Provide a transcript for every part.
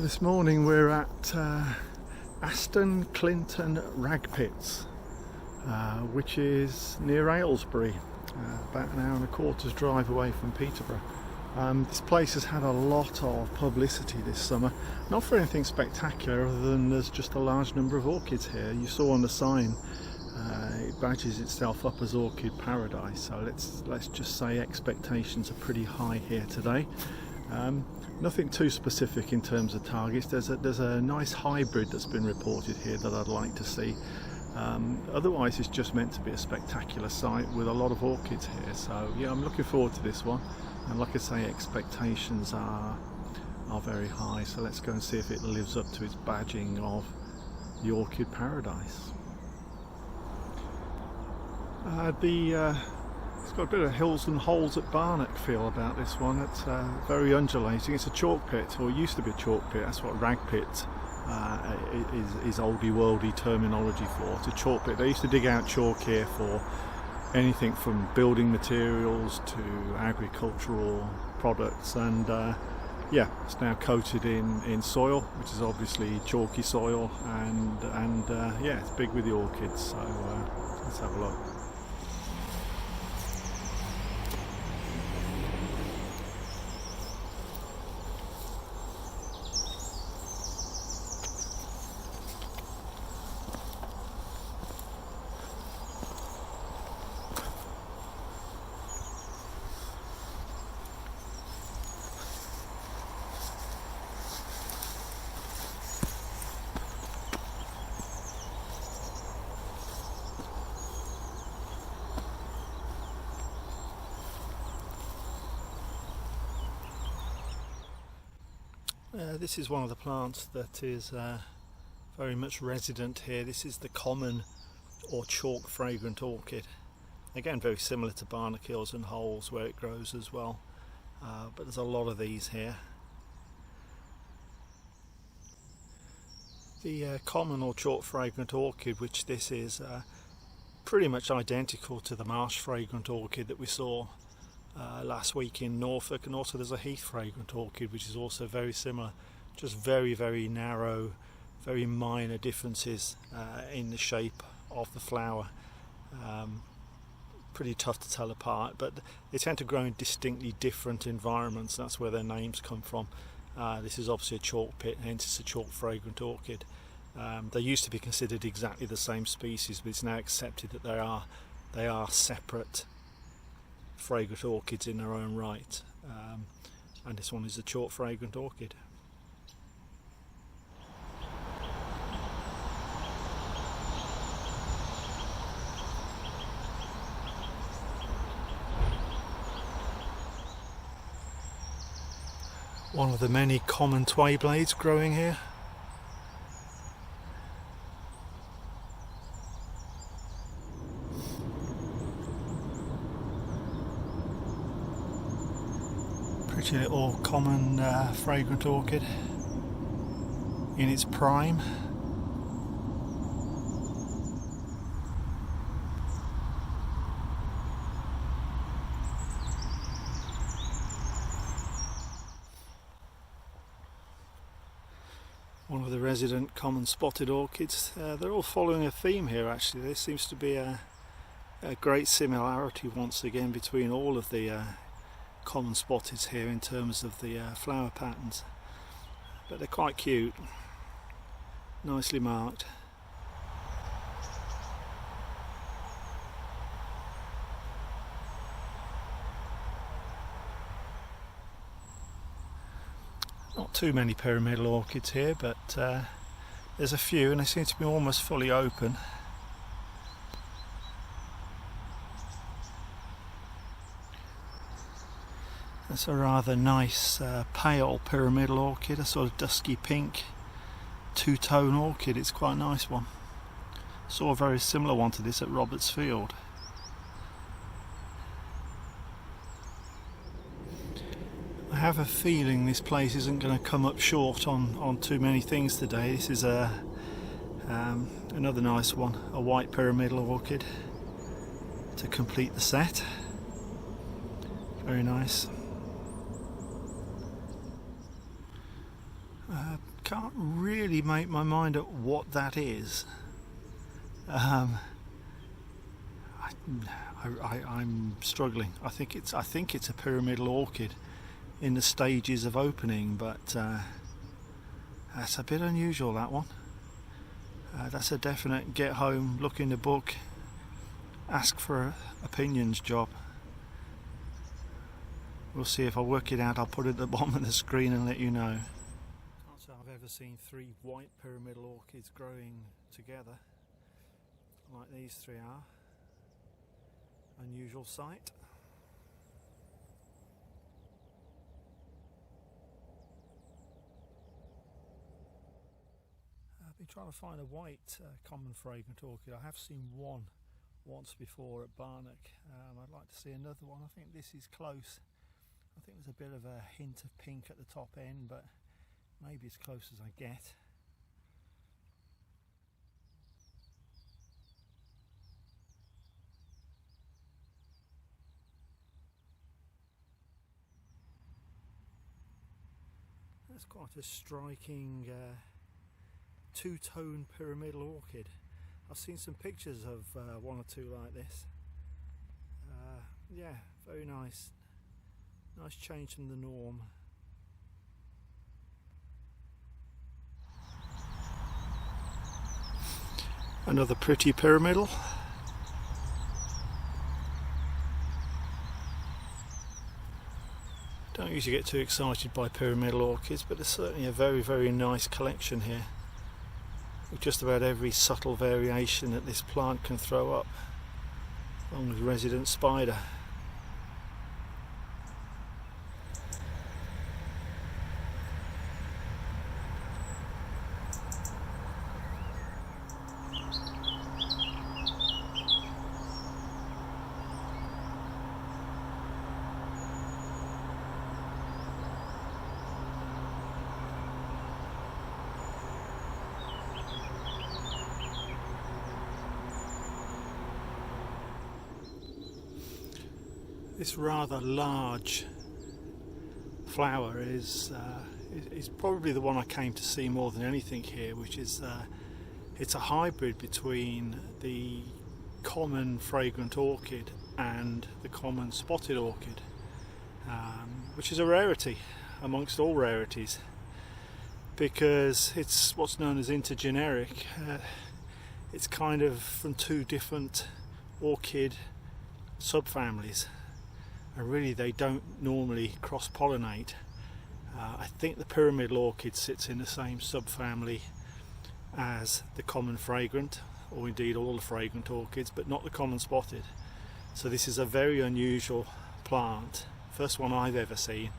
This morning we're at Aston Clinton Ragpits, which is near Aylesbury, about an hour and a quarter's drive away from Peterborough. This place has had a lot of publicity this summer, not for anything spectacular other than there's just a large number of orchids here. You saw on the sign it badges itself up as Orchid Paradise, so let's just say expectations are pretty high here today. Nothing too specific in terms of targets. There's a nice hybrid that's been reported here that I'd like to see. Otherwise it's just meant to be a spectacular site with a lot of orchids here, so yeah, I'm looking forward to this one, and like I say, expectations are very high, so let's go and see if it lives up to its badging of the Orchid Paradise. It's got a bit of hills and holes at Barnet feel about this one. It's very undulating. It's a chalk pit, or it used to be a chalk pit. That's what rag pit is oldie worldy terminology for. It's a chalk pit. They used to dig out chalk here for anything from building materials to agricultural products, and yeah, it's now coated in soil, which is obviously chalky soil, and yeah, it's big with the orchids. So let's have a look. This is one of the plants that is very much resident here. This is the common or chalk fragrant orchid. Again, very similar to barnacles and holes where it grows as well, but there's a lot of these here. The common or chalk fragrant orchid, which this is, pretty much identical to the marsh fragrant orchid that we saw last week in Norfolk, and also there's a heath fragrant orchid which is also very similar, just very narrow, very minor differences in the shape of the flower. Pretty tough to tell apart, but they tend to grow in distinctly different environments. That's where their names come from. This is obviously a chalk pit, hence it's a chalk fragrant orchid. They used to be considered exactly the same species, but it's now accepted that they are separate fragrant orchids in their own right, and this one is a chalk fragrant orchid. One of the many common tway blades growing here. Pretty little common fragrant orchid in its prime. One of the resident common spotted orchids. They're all following a theme here actually. There seems to be a great similarity once again between all of the common spotteds here in terms of the flower patterns, but they're quite cute, nicely marked. Not too many pyramidal orchids here, but there's a few, and they seem to be almost fully open. That's a rather nice pale pyramidal orchid, a sort of dusky pink two-tone orchid. It's quite a nice one. Saw a very similar one to this at Roberts Field. I have a feeling this place isn't going to come up short on too many things today. This is another nice one, a white pyramidal orchid to complete the set. Very nice. can't really make my mind up what that is. I'm struggling. I think it's a pyramidal orchid in the stages of opening, but that's a bit unusual, that one. That's a definite get home, look in the book, ask for opinions job. We'll see. If I work it out, I'll put it at the bottom of the screen and let you know. Can't say I've ever seen 3 white pyramidal orchids growing together like these 3 are. Unusual sight. I've been trying to find a white common fragrant orchid. I have seen one once before at Barnock. I'd like to see another one. I think this is close. I think there's a bit of a hint of pink at the top end, but maybe as close as I get. That's quite a striking two-tone pyramidal orchid. I've seen some pictures of 1 or 2 like this. Yeah, very nice. Nice change from the norm. Another pretty pyramidal. Don't usually get too excited by pyramidal orchids, but there's certainly a very, very nice collection here, with just about every subtle variation that this plant can throw up, along with resident spider. This rather large flower is probably the one I came to see more than anything here, which is it's a hybrid between the common fragrant orchid and the common spotted orchid, which is a rarity amongst all rarities, because it's what's known as intergeneric. It's kind of from 2 different orchid subfamilies, and really they don't normally cross-pollinate. I think the pyramidal orchid sits in the same subfamily as the common fragrant, or indeed all the fragrant orchids, but not the common spotted. So this is a very unusual plant, first one I've ever seen,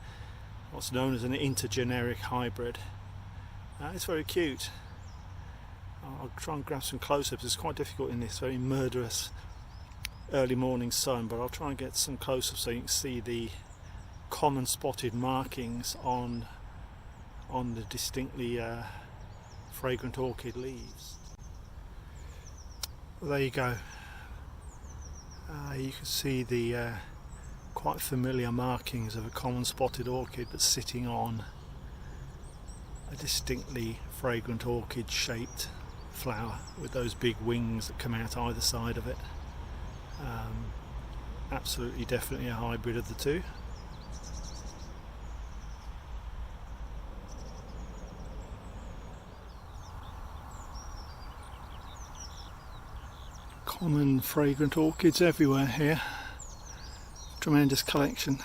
what's known as an intergeneric hybrid. It's very cute. I'll try and grab some close-ups. It's quite difficult in this very murderous early morning sun, but I'll try and get some close-ups so you can see the common spotted markings on the distinctly fragrant orchid leaves. Well, there you go. You can see the quite familiar markings of a common spotted orchid, but sitting on a distinctly fragrant orchid shaped flower with those big wings that come out either side of it. Absolutely, definitely a hybrid of the 2. Common fragrant orchids everywhere here. Tremendous collection.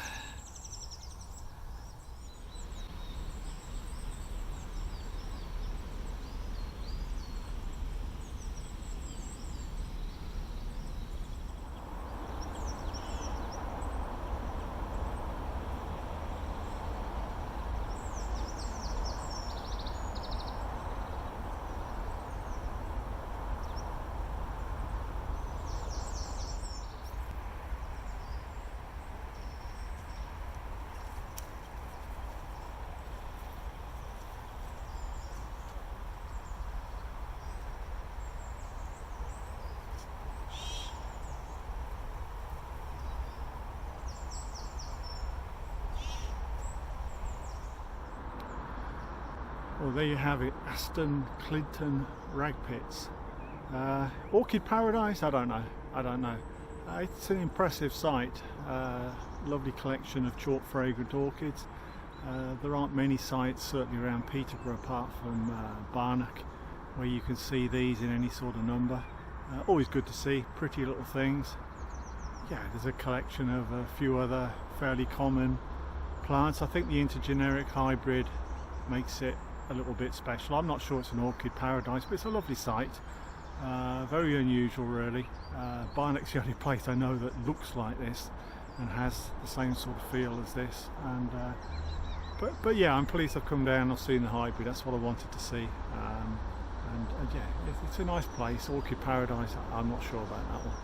Well, there you have it, Aston Clinton Ragpits. Orchid Paradise? I don't know. It's an impressive site. Lovely collection of chalk fragrant orchids. There aren't many sites, certainly around Peterborough, apart from Barnock, where you can see these in any sort of number. Always good to see, pretty little things. Yeah, there's a collection of a few other fairly common plants. I think the intergeneric hybrid makes it a little bit special. I'm not sure it's an orchid paradise, but it's a lovely site. Very unusual, really. Barnock's the only place I know that looks like this and has the same sort of feel as this. And but yeah, I'm pleased I've come down. I've seen the hybrid. That's what I wanted to see. And yeah, it's a nice place. Orchid Paradise. I'm not sure about that one.